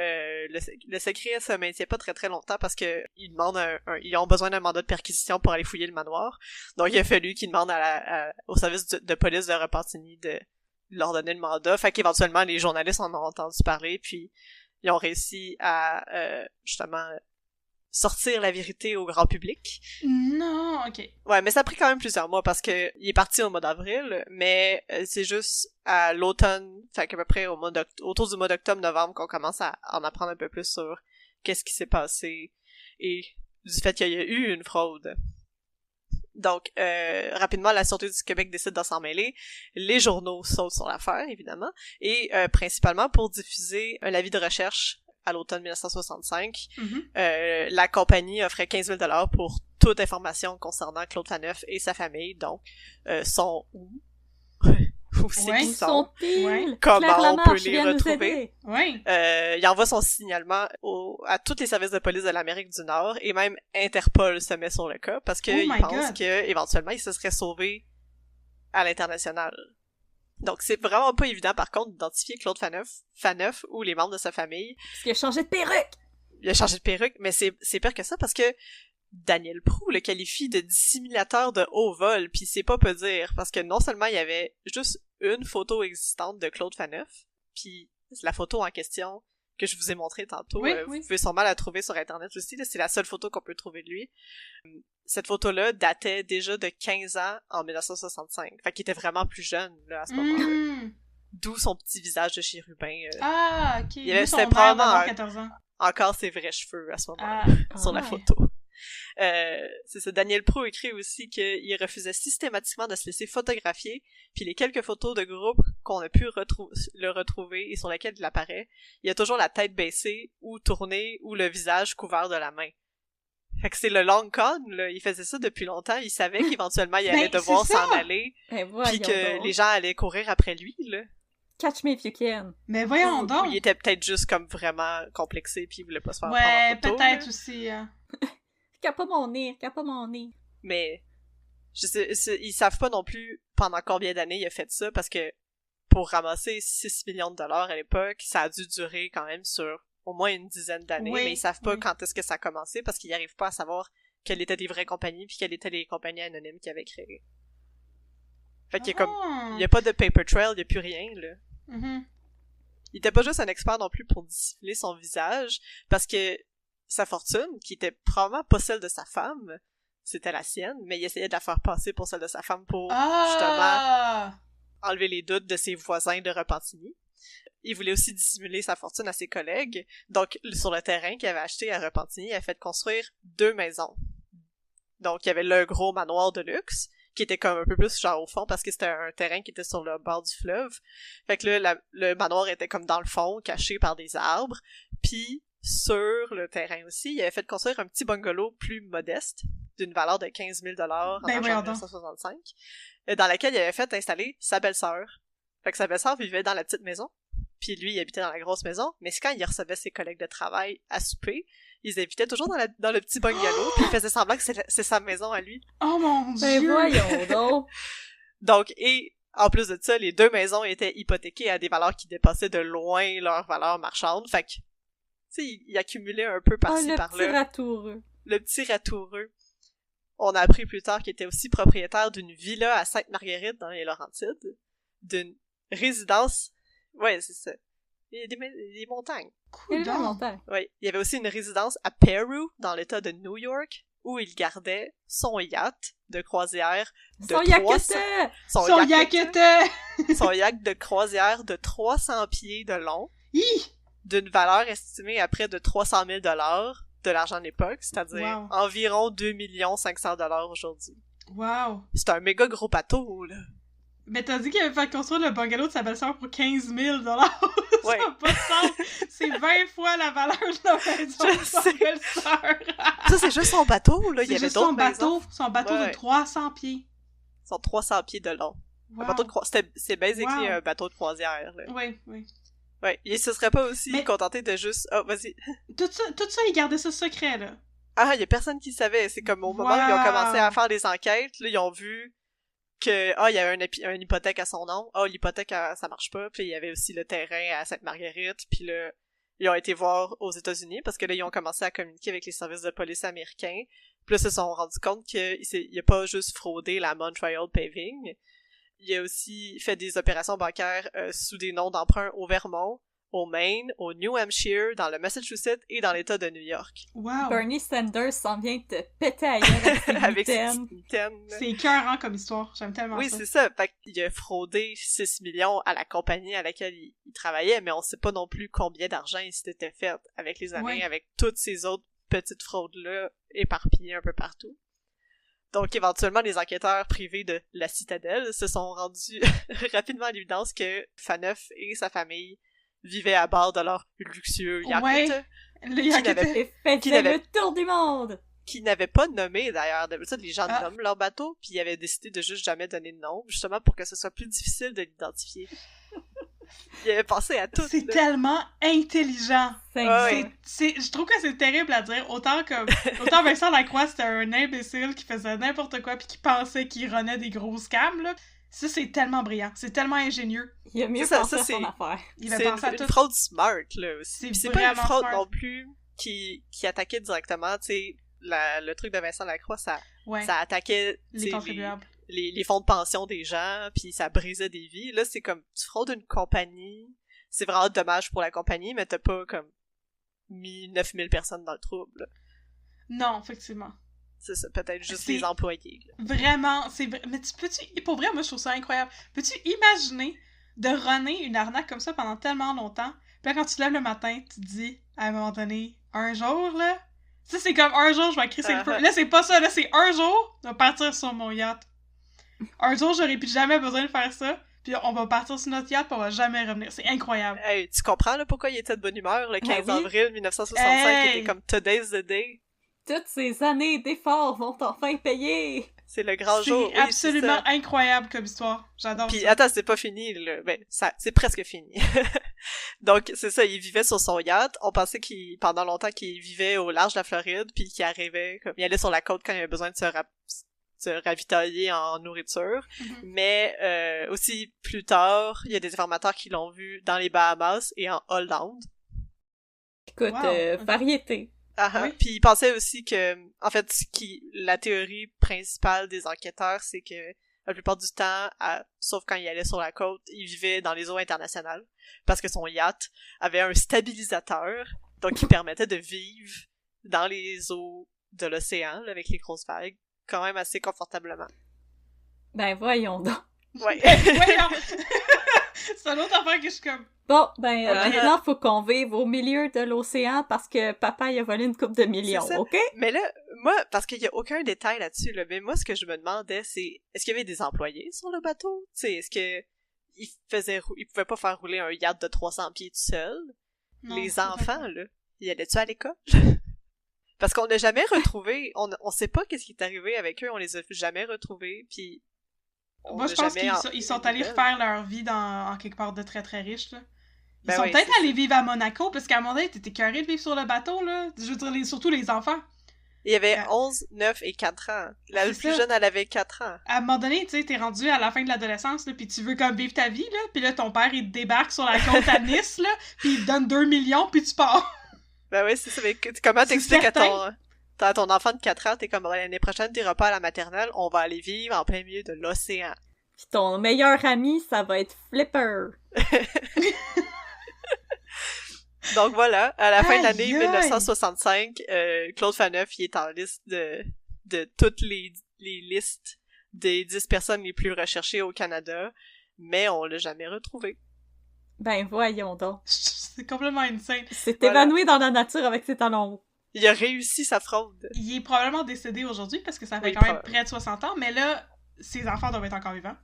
S5: le secret se maintient pas très très longtemps parce que ils demandent ils ont besoin d'un mandat de perquisition pour aller fouiller le manoir. Donc, il a fallu qu'ils demandent au service de police de Repentigny de leur donner le mandat. Fait qu'éventuellement, les journalistes en ont entendu parler, puis ils ont réussi à justement sortir la vérité au grand public.
S3: Non, ok.
S5: Ouais, mais ça a pris quand même plusieurs mois parce que il est parti au mois d'avril, mais c'est juste à l'automne, fait qu'à peu près autour du mois d'octobre-novembre qu'on commence à en apprendre un peu plus sur qu'est-ce qui s'est passé et du fait qu'il y a eu une fraude. Donc, rapidement, la Sûreté du Québec décide de s'en mêler. Les journaux sautent sur l'affaire, évidemment, et principalement pour diffuser un avis de recherche à l'automne 1965.
S3: Mhm.
S5: La compagnie offrait 15 000 $ pour toute information concernant Claude Phaneuf et sa famille, donc son où c'est
S3: Ouais.
S5: qu'ils
S4: Ils
S5: sont,
S4: sont pile!
S3: Ouais.
S5: comment
S4: Claire
S5: on
S4: Lamarche
S5: peut les
S4: vient nous
S5: retrouver.
S4: aider.
S3: Oui.
S5: Il envoie son signalement à tous les services de police de l'Amérique du Nord et même Interpol se met sur le cas parce
S3: Oh
S5: qu'il
S3: my
S5: pense
S3: God.
S5: qu'éventuellement il se serait sauvé à l'international. Donc c'est vraiment pas évident par contre d'identifier Claude Phaneuf ou les membres de sa famille.
S4: Parce qu'il a changé de perruque!
S5: Il a changé de perruque, mais c'est pire que ça parce que Daniel Proulx le qualifie de dissimulateur de haut vol, puis c'est pas peu dire, parce que non seulement il y avait juste une photo existante de Claude Phaneuf, puis la photo en question que je vous ai montrée tantôt,
S3: Oui.
S5: vous pouvez sûrement la trouver sur Internet aussi, là, c'est la seule photo qu'on peut trouver de lui. Cette photo-là datait déjà de 15 ans en 1965, fait qu'il était vraiment plus jeune là, à ce moment-là.
S3: Mm.
S5: D'où son petit visage de chérubin.
S3: Ah, ok.
S5: Il y avait-
S3: Lui, son
S5: c'était
S3: air d'avoir
S5: probablement
S3: 14 ans.
S5: Encore ses vrais cheveux à ce moment-là.
S3: Ah.
S5: Sur la
S4: Ouais.
S5: photo. C'est ça. Daniel Proulx écrit aussi qu'il refusait systématiquement de se laisser photographier, puis les quelques photos de groupe qu'on a pu le retrouver et sur lesquelles il apparaît, il a toujours la tête baissée ou tournée ou le visage couvert de la main. Fait que c'est le long con, là. Il faisait ça depuis longtemps. Il savait qu'éventuellement il allait
S3: Ben,
S5: devoir
S3: c'est
S5: s'en
S3: ça.
S5: aller,
S4: Eh,
S5: puis
S4: voyons
S5: que
S4: donc.
S5: les gens allaient courir après lui, là.
S4: Catch me if you can.
S3: Mais voyons
S5: Ou
S3: donc.
S5: il était peut-être juste comme vraiment complexé puis il voulait pas se faire
S3: Ouais,
S5: prendre en photo,
S3: peut-être
S5: là.
S3: aussi.
S4: Cap pas mon nez.
S5: Mais ils savent pas non plus pendant combien d'années il a fait ça parce que pour ramasser 6 millions de dollars à l'époque, ça a dû durer quand même sur au moins une dizaine d'années,
S3: Oui,
S5: mais ils savent pas
S3: oui.
S5: quand est-ce que ça a commencé parce qu'ils arrivent pas à savoir quelles étaient les vraies compagnies puis quelles étaient les compagnies anonymes qu'ils avaient créées. Fait qu'il y a comme il y a pas de paper trail, il y a plus rien là.
S3: Mhm.
S5: Il était pas juste un expert non plus pour dissimuler son visage, parce que sa fortune, qui était probablement pas celle de sa femme, c'était la sienne, mais il essayait de la faire passer pour celle de sa femme pour
S3: Ah!
S5: enlever les doutes de ses voisins de Repentigny. Il voulait aussi dissimuler sa fortune à ses collègues, donc sur le terrain qu'il avait acheté à Repentigny, il a fait construire 2 maisons. Donc il y avait le gros manoir de luxe, qui était comme un peu plus genre au fond parce que c'était un terrain qui était sur le bord du fleuve. Fait que là, le manoir était comme dans le fond, caché par des arbres. Puis sur le terrain aussi, il avait fait construire un petit bungalow plus modeste, d'une valeur de 15 000 $ en
S3: Ben
S5: argent
S3: voyons
S5: en 1965, dans laquelle il avait fait installer sa belle-sœur, Fait que sa belle-sœur vivait dans la petite maison, puis lui, il habitait dans la grosse maison, mais c'est quand il recevait ses collègues de travail à souper, ils invitaient toujours dans le petit bungalow, puis il faisait semblant que c'est sa maison à lui.
S3: Oh mon
S4: Ben
S3: Dieu!
S4: voyons donc!
S5: Donc, et en plus de ça, les 2 maisons étaient hypothéquées à des valeurs qui dépassaient de loin leur valeur marchande, fait que, tu sais, il accumulait un peu par-ci,
S4: le
S5: par-là.
S4: petit ratoureux.
S5: Le petit ratoureux. On a appris plus tard qu'il était aussi propriétaire d'une villa à Sainte-Marguerite dans les Laurentides, d'une résidence... Ouais, c'est ça. Il y a des montagnes.
S4: Il est
S3: Coudonc.
S4: montagne.
S5: Oui, il y avait aussi une résidence à Peru, dans l'État de New York, où il gardait son yacht de croisière de
S4: Son
S5: 300...
S4: yaketa!
S3: Son yaketa!
S5: Son yacht de croisière de 300 pieds de long,
S3: Hi!
S5: d'une valeur estimée à près de 300 000 de l'argent de l'époque, c'est-à-dire
S3: Wow.
S5: environ 2 500 000 aujourd'hui.
S3: Wow!
S5: C'est un méga gros bateau, là.
S3: Mais t'as dit qu'il avait fait construire le bungalow de sa belle-sœur pour 15 000
S5: Ouais.
S3: Ça n'a pas de sens! C'est 20 fois la valeur de la maison
S5: Je
S3: de sa
S5: sais.
S3: belle-sœur!
S5: Ça, c'est juste son bateau, là. Il y
S3: C'est
S5: avait
S3: juste
S5: d'autres
S3: son
S5: maisons.
S3: bateau! Son bateau
S5: Ouais.
S3: de 300 pieds!
S5: Ils sont 300 pieds de long.
S3: Wow.
S5: Un bateau de c'est basically
S3: Wow.
S5: un bateau de croisière, là.
S3: Oui, oui.
S5: Ouais. Il se serait pas aussi
S3: Mais-
S5: contenté de juste... Oh, vas-y.
S3: Tout ça, il gardait ça secret, là.
S5: Ah, il y a personne qui savait. C'est comme au moment où ils ont
S3: Wow.
S5: commencé à faire des enquêtes, là, ils ont vu que, il y avait une hypothèque à son nom. L'hypothèque, ça marche pas. Puis il y avait aussi le terrain à Sainte-Marguerite. Puis là, ils ont été voir aux États-Unis parce que là, ils ont commencé à communiquer avec les services de police américains. Puis là, ils se sont rendus compte qu'il a pas juste fraudé la Montreal Paving. Il a aussi fait des opérations bancaires sous des noms d'emprunt au Vermont, au Maine, au New Hampshire, dans le Massachusetts et dans l'État de New York.
S3: Wow!
S4: Bernie Sanders s'en vient te péter à gueule avec ses
S5: Avec ses
S4: mitaines.
S5: petites mitaines, là.
S3: C'est écœurant comme histoire. J'aime tellement
S5: Oui,
S3: ça.
S5: c'est ça. Fait qu'il a fraudé 6 millions à la compagnie à laquelle il travaillait, mais on sait pas non plus combien d'argent il s'était fait avec les années,
S3: Ouais.
S5: avec toutes ces autres petites fraudes-là éparpillées un peu partout. Donc, éventuellement, les enquêteurs privés de la Citadelle se sont rendus rapidement à l'évidence que Faneuf et sa famille vivaient à bord de leur luxueux yacht,
S3: Ouais. Le yacht
S5: n'avait-
S3: était-
S4: Et faites
S5: Qu'il avait-
S4: le tour du monde!
S5: qui n'avaient pas nommé d'ailleurs. D'habitude, les gens
S3: Ah.
S5: nomment leur bateau, puis ils avaient décidé de juste jamais donner de nom, justement pour que ce soit plus difficile de l'identifier. Ils avaient pensé à tout.
S3: C'est
S5: là.
S3: tellement intelligent.
S4: C'est
S5: Ah ouais.
S3: Je trouve que c'est terrible à dire. Autant Vincent Lacroix, c'était un imbécile qui faisait n'importe quoi puis qui pensait qu'il renait des gros scams, là. Ça, c'est tellement brillant. C'est tellement ingénieux.
S4: Il a mieux
S5: Ça,
S4: pensé
S5: ça,
S4: à son
S5: c'est-
S4: affaire.
S3: Il a
S5: C'est
S3: pensé à
S5: une
S3: tout.
S5: fraude smart, là, aussi.
S3: C'est
S5: Puis c'est pas une
S3: vraiment
S5: fraude
S3: smart.
S5: non plus qui attaquait directement, tu sais, le truc de Vincent Lacroix, ça
S3: Ouais.
S5: attaquait tu
S3: Les
S5: sais,
S3: contribuables.
S5: les fonds de pension des gens, puis ça brisait des vies. Là, c'est comme, tu fraudes une compagnie, c'est vraiment dommage pour la compagnie, mais t'as pas, comme, mis 9000 personnes dans le trouble. là.
S3: Non, effectivement.
S5: C'est ça, peut-être juste
S3: C'est-
S5: les employés. là.
S3: Vraiment, c'est vrai. Mais pour vrai, moi, je trouve ça incroyable. Peux-tu imaginer de runner une arnaque comme ça pendant tellement longtemps? Puis là, quand tu te lèves le matin, tu te dis, à un moment donné, un jour, là, tu sais, c'est comme un jour, je vais crisser le feu. Là, c'est pas ça, là, c'est un jour, je vais partir sur mon yacht. Un jour, j'aurais plus jamais besoin de faire ça, puis on va partir sur notre yacht, puis on va jamais revenir. C'est incroyable.
S5: Hey, tu comprends, là, pourquoi il était de bonne humeur, le 15
S4: oui.
S5: avril 1965,
S3: Hey!
S5: qui était comme Today's the Day?
S4: Toutes ces années d'efforts vont enfin payer!
S5: C'est le grand
S3: C'est
S5: jour. Oui,
S3: absolument
S5: c'est ça.
S3: incroyable comme histoire. J'adore
S5: Puis
S3: ça.
S5: attends, c'est pas fini, là. Ben, c'est presque fini. Donc, c'est ça, il vivait sur son yacht. On pensait pendant longtemps qu'il vivait au large de la Floride, puis qu'il arrivait, comme, il allait sur la côte quand il avait besoin de se ravitailler en nourriture.
S3: Mhm.
S5: Mais, aussi, plus tard, il y a des informateurs qui l'ont vu dans les Bahamas et en Hollande.
S4: Écoute,
S3: Wow.
S4: variété.
S5: Ah,
S3: Oui.
S5: Puis il pensait aussi que, en fait, la théorie principale des enquêteurs, c'est que la plupart du temps, sauf quand il allait sur la côte, il vivait dans les eaux internationales parce que son yacht avait un stabilisateur, donc qui permettait de vivre dans les eaux de l'océan, là, avec les grosses vagues, quand même assez confortablement.
S4: Ben voyons donc.
S5: Ouais.
S3: Voyons! C'est une autre affaire que je suis comme...
S4: Bon, ben
S5: Ah.
S4: maintenant, faut qu'on vive au milieu de l'océan parce que papa, il a volé une coupe de millions,
S5: C'est ça.
S4: OK?
S5: Mais là, moi, parce qu'il y a aucun détail là-dessus, là, mais moi, ce que je me demandais, c'est, est-ce qu'il y avait des employés sur le bateau? Tu sais, est-ce que il pouvait pas faire rouler un yacht de 300 pieds tout seul?
S3: Non,
S5: Les
S3: c'est
S5: enfants,
S3: pas-
S5: là, y allaient-tu à l'école? Parce qu'on n'a jamais retrouvé, on sait pas qu'est-ce qui est arrivé avec eux, on les a jamais retrouvés, puis
S3: Moi, je pense qu'ils sont allés refaire leur vie en quelque part de très très riche, là. Ils
S5: Ben
S3: sont
S5: oui,
S3: peut-être
S5: c'est
S3: allés vivre à Monaco, parce qu'à un moment donné, t'étais écœuré de vivre sur le bateau, là. Je veux dire, surtout les enfants.
S5: Il y avait 11, 9 et 4 ans. La
S3: C'est
S5: plus
S3: ça.
S5: jeune, elle avait 4 ans.
S3: À un moment donné, tu sais, t'es rendu à la fin de l'adolescence, là, pis tu veux comme vivre ta vie, là, pis là, ton père, il te débarque sur la côte à Nice, là, pis il te donne 2 millions, pis tu pars.
S5: Ben oui, c'est ça. Mais comment
S3: C'est
S5: t'expliques à
S3: certain.
S5: ton enfant de 4 ans, t'es comme, l'année prochaine, t'iras pas à la maternelle, on va aller vivre en plein milieu de l'océan.
S4: Puis ton meilleur ami, ça va être Flipper.
S5: Donc voilà, à la fin de l'année
S3: Aïe, aïe.
S5: 1965, Claude Faneuf, il est en liste de toutes les listes des 10 personnes les plus recherchées au Canada, mais on l'a jamais retrouvé.
S4: Ben voyons donc.
S3: C'est complètement insane.
S4: C'est
S5: Voilà.
S4: évanoui dans la nature avec ses talons hauts.
S5: Il a réussi sa fraude.
S3: Il est probablement décédé aujourd'hui, parce que ça fait
S5: Oui,
S3: quand même près de 60 ans, mais là, ses enfants doivent être encore vivants.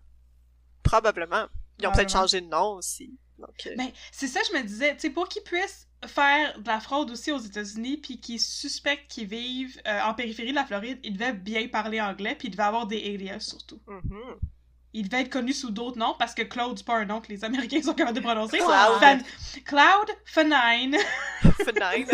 S5: Probablement. Ils ont peut-être
S3: Probablement.
S5: changé de nom aussi. Donc,
S3: Mais c'est ça, je me disais, tu sais, pour qu'ils puissent faire de la fraude aussi aux États-Unis, puis qu'ils suspectent qu'ils vivent en périphérie de la Floride, ils devaient bien parler anglais, puis ils devaient avoir des alias surtout.
S5: mhm.
S3: Ils devaient être connus sous d'autres noms, parce que Claude, c'est pas un nom que les Américains sont capables de prononcer.
S5: Cloud.
S3: Cloud Fanine.
S5: Fenêtre.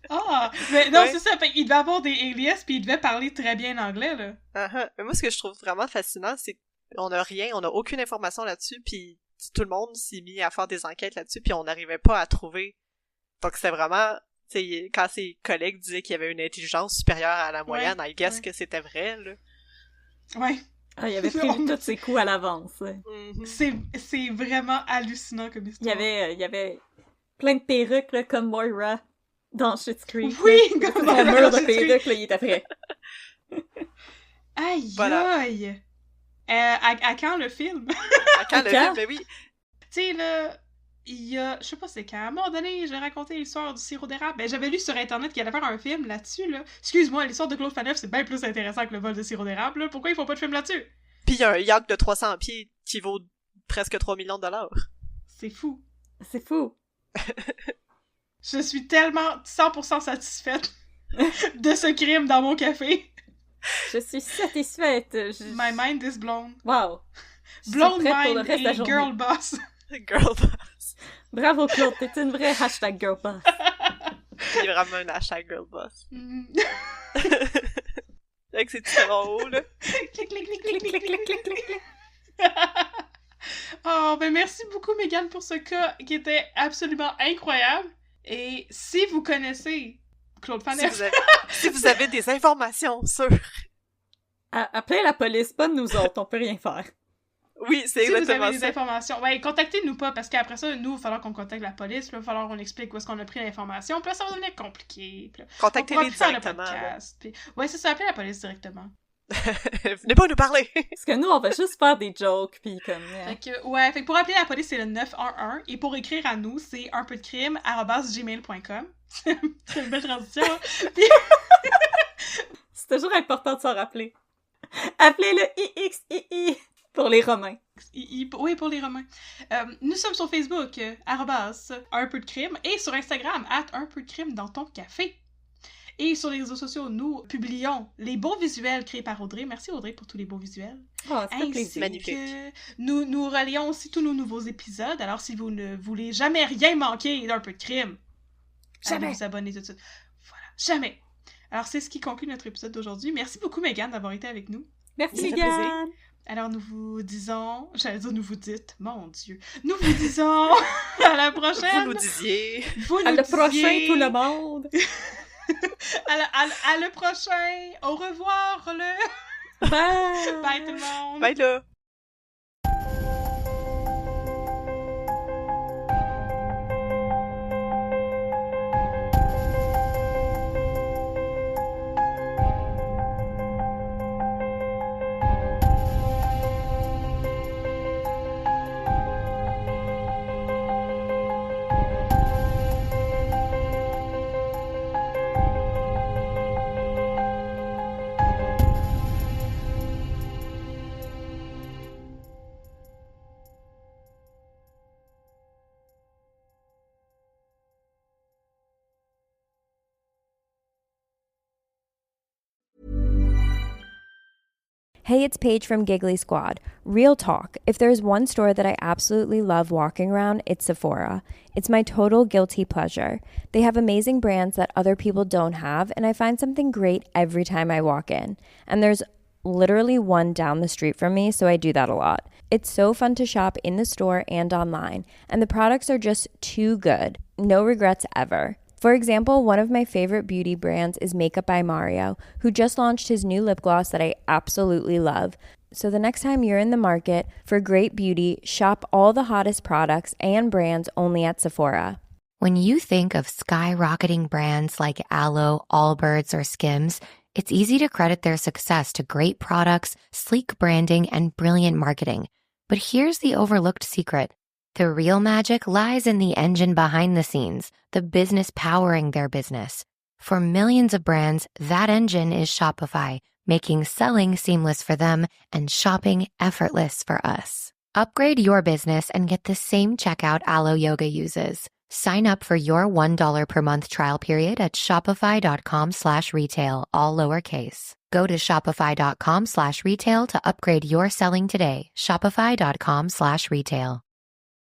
S3: Ah! Mais non,
S5: Ouais.
S3: c'est ça, fait, ils devaient avoir des alias, puis ils devaient parler très bien anglais, là.
S5: Uh-huh. Mais moi, ce que je trouve vraiment fascinant, c'est qu'on a rien, on a aucune information là-dessus, puis tout le monde s'est mis à faire des enquêtes là-dessus, puis on n'arrivait pas à trouver. Donc c'était vraiment, tu sais, quand ses collègues disaient qu'il y avait une intelligence supérieure à la moyenne, I guess
S3: ouais.
S5: que c'était vrai, là.
S3: Ouais.
S4: Ah, il avait prévu tous ses coups à l'avance. Ouais.
S5: Mhm.
S3: C'est vraiment hallucinant comme
S4: Il
S3: histoire.
S4: y avait plein de perruques, là, comme Moira dans Schitt's Creek.
S3: Oui,
S4: là.
S3: comme
S4: Son
S3: Moira
S4: mur
S3: dans
S4: de
S3: Schitt's Creek.
S4: perruques, là, il était prêt.
S3: Aïe,
S5: Voilà.
S3: aïe! À quand le film?
S5: Quand le
S4: Quand?
S5: film, mais oui,
S3: Tu sais, là, il y a... Je sais pas c'est quand. À un moment donné, j'ai raconté l'histoire du sirop d'érable. Ben, j'avais lu sur Internet qu'il allait faire un film là-dessus, là. Excuse-moi, l'histoire de Claude Faneuf, c'est bien plus intéressant que le vol de sirop d'érable, là. Pourquoi ils font pas de film là-dessus?
S5: puis il y a un yacht de 300 pieds qui vaut presque 3 millions de dollars.
S3: C'est fou.
S4: C'est fou.
S3: Je suis tellement 100% satisfaite de ce crime dans mon café.
S4: Je suis satisfaite.
S3: My mind is blown.
S4: Wow. Je suis
S3: Blown
S4: prête pour le
S3: mind
S4: reste de la
S3: et
S4: journée.
S3: girl boss.
S5: Girl boss.
S4: Bravo Claude, t'es une vraie hashtag girl boss.
S5: Il est vraiment un hashtag girl boss.
S3: Mm.
S5: Avec ses petits talons hauts, là.
S3: Clic, clic, clic, clic, clic, clic, clic, clic. Oh, ben merci beaucoup, Mégane, pour ce cas qui était absolument incroyable. Et si vous connaissez Claude
S5: Si
S3: Faneuf,
S5: si vous avez des informations sur...
S4: Appelez la police, pas de nous autres, on peut rien faire.
S5: Oui, c'est
S3: si vous
S5: exactement
S3: avez des
S5: ça.
S3: informations, ouais, contactez-nous pas, parce qu'après ça, nous, il va falloir qu'on contacte la police, puis il va falloir qu'on explique où est-ce qu'on a pris l'information, puis là, ça va devenir compliqué. Puis là, on pourra
S5: Contactez-les
S3: plus faire le
S5: directement. là.
S3: podcast, puis... Ouais, c'est ça, appelez la police directement.
S5: Venez pas nous parler!
S4: Parce que nous, on va juste faire des jokes, pis comme...
S3: Fait que, ouais, fait que pour appeler la police, c'est le 911, et pour écrire à nous, c'est unpeudecrime@gmail.com. C'est une belle transition. Hein? Puis,
S4: C'est toujours important de s'en rappeler. Appelez le IXII pour les Romains.
S3: oui, pour les Romains. Nous sommes sur Facebook, @unpeudecrime, et sur Instagram, @unpeudecrime dans ton café. Et sur les réseaux sociaux, nous publions les beaux visuels créés par Audrey. Merci Audrey pour tous les beaux visuels.
S4: Oh, ça fait
S3: Ainsi
S4: plaisir.
S5: Magnifique.
S3: que nous relions aussi tous nos nouveaux épisodes. Alors si vous ne voulez jamais rien manquer d'un peu de crime,
S4: Jamais.
S3: allez vous abonner tout de suite. Voilà, jamais. Alors c'est ce qui conclut notre épisode d'aujourd'hui. Merci beaucoup Mégane d'avoir été avec nous.
S4: Merci,
S5: Ça fait
S4: Mégane.
S3: Alors nous vous disons, j'allais dire nous vous dites, mon Dieu, nous vous disons à la prochaine.
S5: Vous nous disiez...
S3: Vous
S4: À
S3: nous
S4: le prochain,
S3: disiez.
S4: tout le monde.
S3: À le prochain. Au revoir le.
S4: Bye.
S3: Bye tout le monde.
S5: Bye là!
S1: Hey, it's Paige from Giggly Squad. Real talk. If there's one store that I absolutely love walking around, it's Sephora. It's my total guilty pleasure. They have amazing brands that other people don't have, and I find something great every time I walk in. And there's literally one down the street from me, so I do that a lot. It's so fun to shop in the store and online, and the products are just too good. No regrets ever. For example, one of my favorite beauty brands is Makeup by Mario, who just launched his new lip gloss that I absolutely love. So the next time you're in the market for great beauty, shop all the hottest products and brands only at Sephora.
S2: When you think of skyrocketing brands like Aloe, Allbirds, or Skims, it's easy to credit their success to great products, sleek branding, and brilliant marketing. But here's the overlooked secret. The real magic lies in the engine behind the scenes, the business powering their business. For millions of brands, that engine is Shopify, making selling seamless for them and shopping effortless for us. Upgrade your business and get the same checkout Alo Yoga uses. Sign up for your $1 per month trial period at shopify.com/retail, all lowercase. Go to shopify.com/retail to upgrade your selling today. Shopify.com/retail.